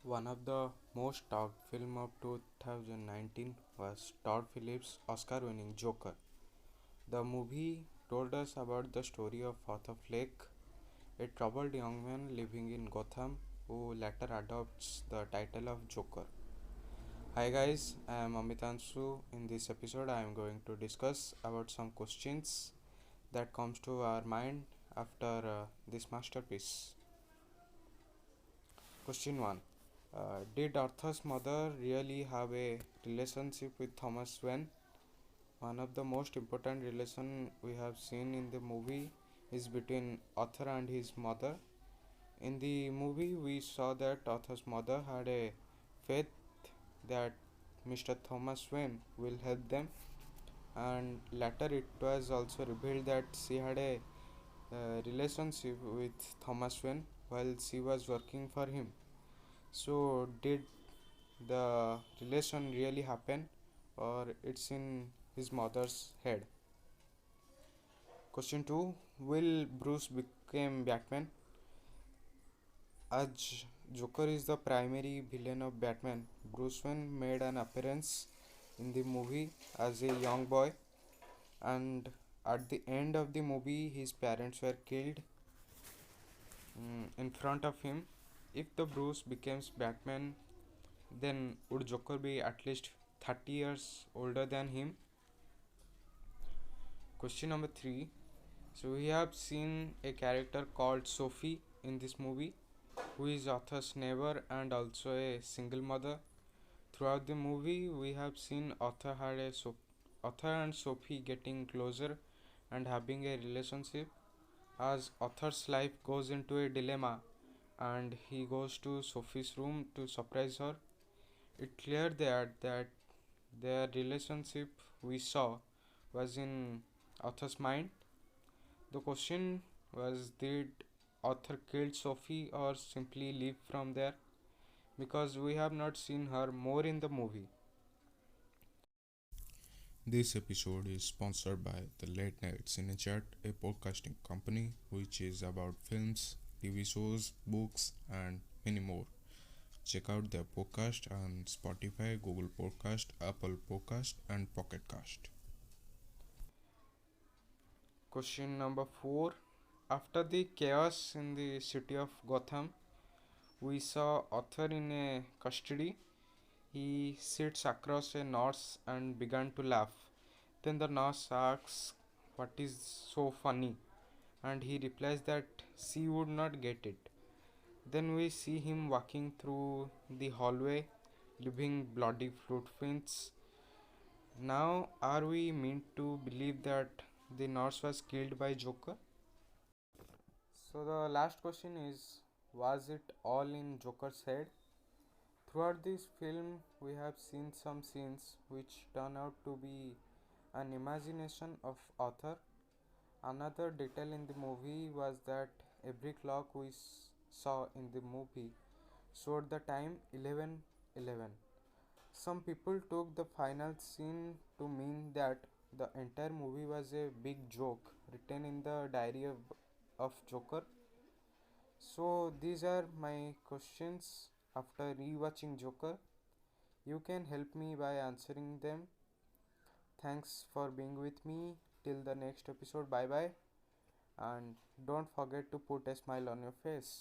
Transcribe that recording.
One of the most talked film of 2019 was Todd Phillips' Oscar-winning Joker. The movie told us about the story of Arthur Fleck, a troubled young man living in Gotham who later adopts the title of Joker. Hi guys, I am Amitanshu. In this episode, I am going to discuss about some questions that comes to our mind after this masterpiece. Question 1. Did Arthur's mother really have a relationship with Thomas Wayne? One of the most important relation we have seen in the movie is between Arthur and his mother. In the movie, we saw that Arthur's mother had a faith that Mr. Thomas Wayne will help them, and later it was also revealed that she had a relationship with Thomas Wayne while she was working for him. So, did the relation really happen, or it's in his mother's head? Question 2. Will Bruce become Batman? As Joker is the primary villain of Batman, Bruce Wayne made an appearance in the movie as a young boy, and at the end of the movie his parents were killed in front of him. If the Bruce becomes Batman, then would Joker be at least 30 years older than him? Question number 3. So we have seen a character called Sophie in this movie, who is Arthur's neighbor and also a single mother. Throughout the movie, we have seen Arthur and Sophie getting closer and having a relationship. As Arthur's life goes into a dilemma and he goes to Sophie's room to surprise her, it clear that their relationship we saw was in Arthur's mind. The question was, did Arthur kill Sophie or simply leave from there? Because we have not seen her more in the movie. This episode is sponsored by the Late Night Cinechat, a podcasting company which is about films, TV shows, books, and many more. Check out their podcast on Spotify, Google Podcast, Apple Podcast, and Pocket Cast. Question number 4. After the chaos in the city of Gotham, we saw Arthur in a custody. He sits across a nurse and began to laugh. Then the nurse asks, "What is so funny?" And he replies that she would not get it. Then we see him walking through the hallway, leaving bloody footprints. Now, are we meant to believe that the nurse was killed by Joker? So, the last question is, was it all in Joker's head? Throughout this film, we have seen some scenes which turn out to be an imagination of Arthur. Another detail in the movie was that every clock we saw in the movie showed the time 11:11. Some people took the final scene to mean that the entire movie was a big joke written in the diary of Joker. So these are my questions after rewatching Joker. You can help me by answering them. Thanks for being with me. Till the next episode, bye bye. And don't forget to put a smile on your face.